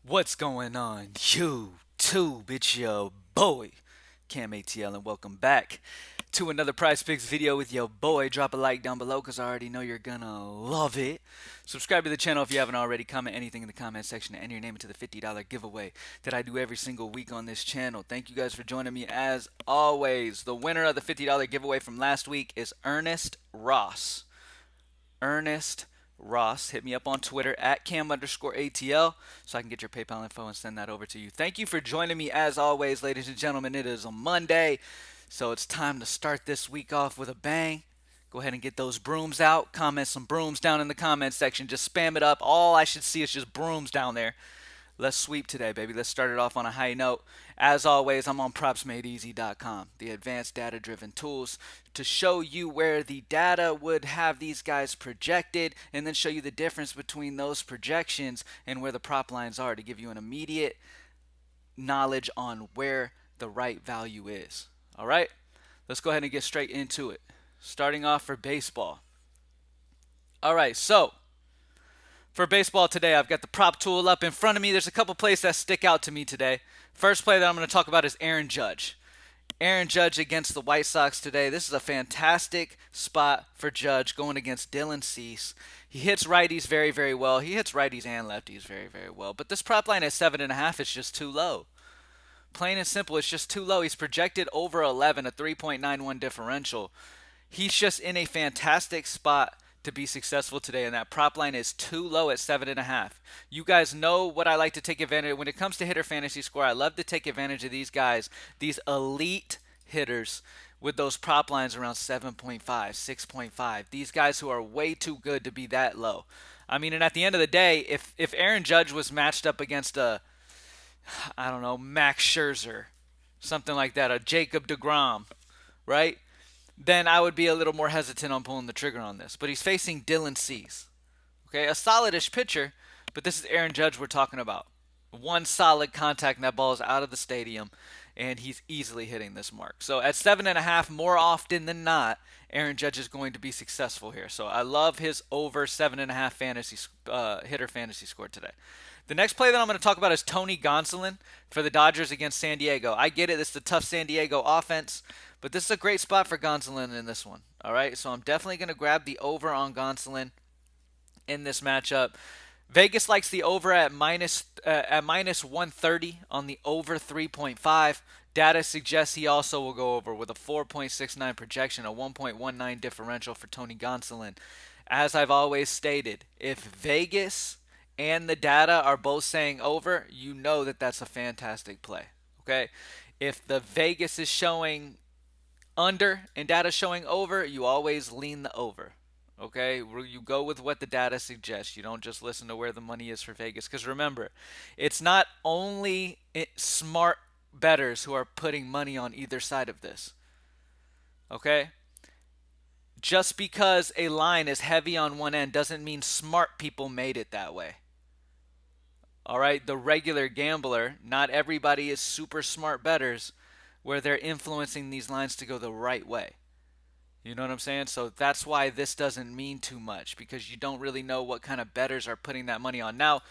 What's going on, YouTube? It's your boy, Cam ATL, and welcome back to another Prizepicks video with your boy. Drop a like down below because I already know you're gonna love it. Subscribe to the channel if you haven't already. Comment anything in the comment section and enter your name into the $50 giveaway that I do every single week on this channel. Thank you guys for joining me as always. The winner of the $50 giveaway from last week is Ernest Ross. Ernest Ross. Hit me up on Twitter at Cam_ATL so I can get your PayPal info and send that over to you. Thank you for joining me as always, ladies and gentlemen. It is a Monday, so it's time to start this week off with a bang. Go ahead and get those brooms out. Comment some brooms down in the comment section. Just spam it up. All I should see is just brooms down there. Let's sweep today, baby. Let's start it off on a high note. As always, I'm on propsmadeeasy.com, the advanced data driven tools to show you where the data would have these guys projected and then show you the difference between those projections and where the prop lines are to give you an immediate knowledge on where the right value is. All right, let's go ahead and get straight into it. Starting off for baseball. All right, so for baseball today, I've got the prop tool up in front of me. There's a couple plays that stick out to me today. First play that I'm going to talk about is Aaron Judge. Aaron Judge against the White Sox today. This is a fantastic spot for Judge going against Dylan Cease. He hits righties very, very well. He hits righties and lefties very, very well. But this prop line at 7.5 is just too low. Plain and simple, it's just too low. He's projected over 11, a 3.91 differential. He's just in a fantastic spot to be successful today, and that prop line is too low at 7.5. You guys know what I like to take advantage of when it comes to hitter fantasy score. I love to take advantage of these guys, these elite hitters with those prop lines around 7.5, 6.5. These guys who are way too good to be that low. I mean, and at the end of the day, if Aaron Judge was matched up against a, I don't know, Max Scherzer, something like that, a Jacob DeGrom, right? Then I would be a little more hesitant on pulling the trigger on this. But he's facing Dylan Cease. Okay, a solidish pitcher, but this is Aaron Judge we're talking about. One solid contact and that ball is out of the stadium, and he's easily hitting this mark. So at 7.5, more often than not, Aaron Judge is going to be successful here. So I love his over 7.5 fantasy hitter fantasy score today. The next play that I'm going to talk about is Tony Gonsolin for the Dodgers against San Diego. I get it. This is the tough San Diego offense, but this is a great spot for Gonsolin in this one. All right, so I'm definitely going to grab the over on Gonsolin in this matchup. Vegas likes the over at minus 130 on the over 3.5. Data suggests he also will go over with a 4.69 projection, a 1.19 differential for Tony Gonsolin. As I've always stated, if Vegas and the data are both saying over, you know that that's a fantastic play. Okay? If the Vegas is showing under and data showing over, you always lean the over. Okay, you go with what the data suggests. You don't just listen to where the money is for Vegas. Because remember, it's not only smart bettors who are putting money on either side of this. Okay, just because a line is heavy on one end doesn't mean smart people made it that way. All right, the regular gambler, not everybody is super smart bettors where they're influencing these lines to go the right way. You know what I'm saying? So that's why this doesn't mean too much because you don't really know what kind of bettors are putting that money on. Now,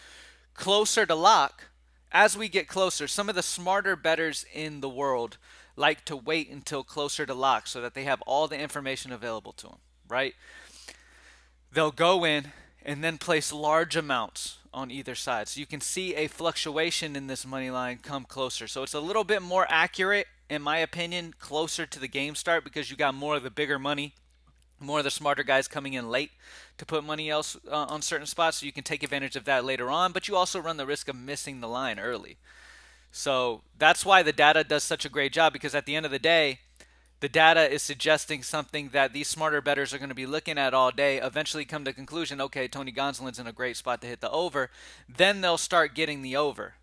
closer to lock, as we get closer, some of the smarter bettors in the world like to wait until closer to lock so that they have all the information available to them, right? They'll go in and then place large amounts on either side. So you can see a fluctuation in this money line come closer. So it's a little bit more accurate, in my opinion, closer to the game start because you got more of the bigger money, more of the smarter guys coming in late to put money else on certain spots. So you can take advantage of that later on, but you also run the risk of missing the line early. So that's why the data does such a great job because at the end of the day, the data is suggesting something that these smarter bettors are going to be looking at all day, eventually come to the conclusion, okay, Tony Gonsolin's in a great spot to hit the over. Then they'll start getting the over,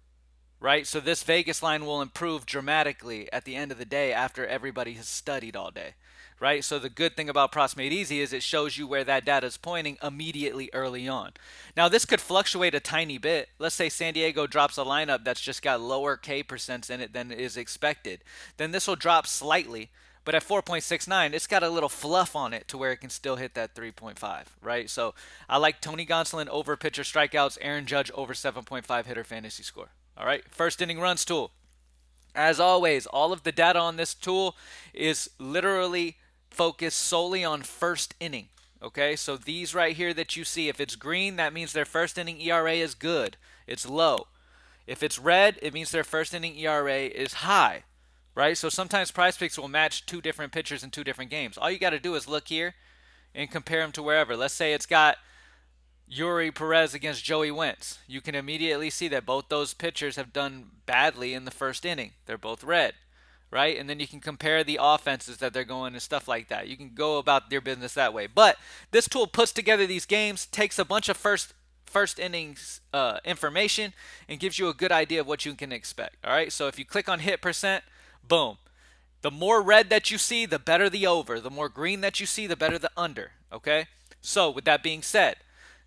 right? So this Vegas line will improve dramatically at the end of the day after everybody has studied all day, right? So the good thing about Props Made Easy is it shows you where that data is pointing immediately early on. Now, this could fluctuate a tiny bit. Let's say San Diego drops a lineup that's just got lower K percents in it than is expected. Then this will drop slightly, But at 4.69, it's got a little fluff on it to where it can still hit that 3.5, right? So I like Tony Gonsolin over pitcher strikeouts, Aaron Judge over 7.5 hitter fantasy score. All right, first inning runs tool. As always, all of the data on this tool is literally focused solely on first inning. Okay, so these right here that you see, if it's green, that means their first inning ERA is good. It's low. If it's red, it means their first inning ERA is high, right? So sometimes Prizepicks will match two different pitchers in two different games. All you got to do is look here and compare them to wherever. Let's say it's got Yuri Perez against Joey Wentz. You can immediately see that both those pitchers have done badly in the first inning. They're both red, right? And then you can compare the offenses that they're going and stuff like that. You can go about your business that way. But this tool puts together these games, takes a bunch of first innings information, and gives you a good idea of what you can expect. All right, so if you click on hit percent, boom. The more red that you see, the better the over. The more green that you see, the better the under. Okay, so with that being said,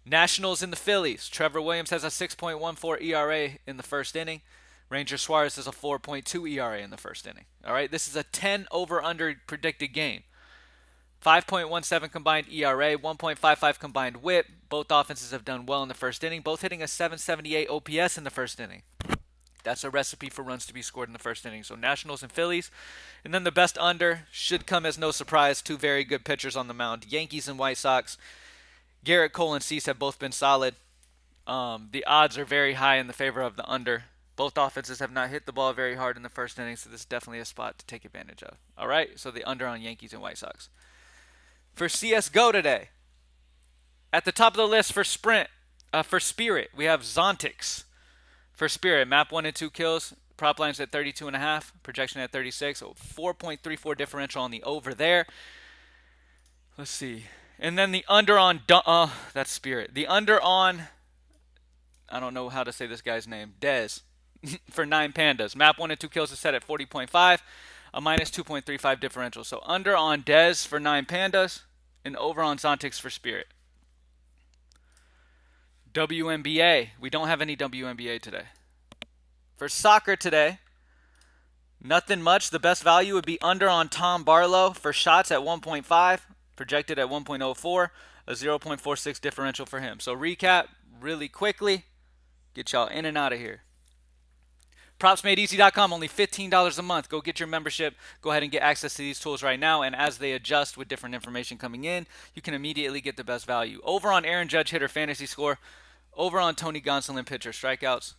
Nationals and the Phillies. Trevor Williams has a 6.14 ERA in the first inning. Ranger Suarez has a 4.2 ERA in the first inning. All right, this is a 10 over/under predicted game. 5.17 combined ERA, 1.55 combined WHIP. Both offenses have done well in the first inning, both hitting a 778 OPS in the first inning. That's a recipe for runs to be scored in the first inning. So Nationals and Phillies. And then the best under should come as no surprise. Two very good pitchers on the mound. Yankees and White Sox. Garrett Cole and Cease have both been solid. The odds are very high in the favor of the under. Both offenses have not hit the ball very hard in the first inning, so this is definitely a spot to take advantage of. All right, so the under on Yankees and White Sox. For CSGO today, at the top of the list for for Spirit, we have Zontix. For Spirit, map 1 and 2 kills, prop lines at 32.5, projection at 36, so 4.34 differential on the over there. Let's see. And then the under on, that's Spirit. The under on, I don't know how to say this guy's name, Dez, for 9 Pandas. Map 1 and 2 kills is set at 40.5, a minus 2.35 differential. So under on Dez for 9 Pandas, and over on Zontix for Spirit. WNBA, we don't have any WNBA today. For soccer today, nothing much. The best value would be under on Tom Barlow for shots at 1.5. Projected at 1.04, a 0.46 differential for him. So recap really quickly, get y'all in and out of here. PropsMadeEasy.com, only $15 a month. Go get your membership. Go ahead and get access to these tools right now. And as they adjust with different information coming in, you can immediately get the best value. Over on Aaron Judge hitter fantasy score. Over on Tony Gonsolin pitcher strikeouts.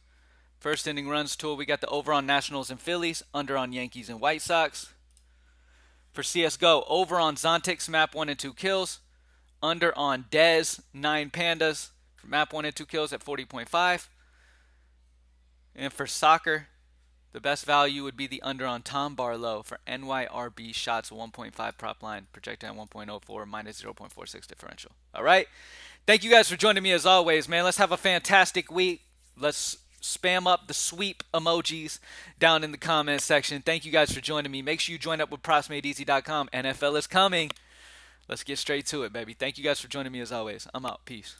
First inning runs tool, we got the over on Nationals and Phillies. Under on Yankees and White Sox. For CSGO, over on Zontix, map 1 and 2 kills. Under on Dez, 9 Pandas, for map 1 and 2 kills at 40.5. And for soccer, the best value would be the under on Tom Barlow for NYRB shots 1.5 prop line, projected at 1.04, minus 0.46 differential. All right? Thank you guys for joining me as always, man. Let's have a fantastic week. Let's spam up the sweep emojis down in the comments section. Thank you guys for joining me. Make sure you join up with PropsMadeEasy.com. NFL is coming. Let's get straight to it, baby. Thank you guys for joining me as always. I'm out. Peace.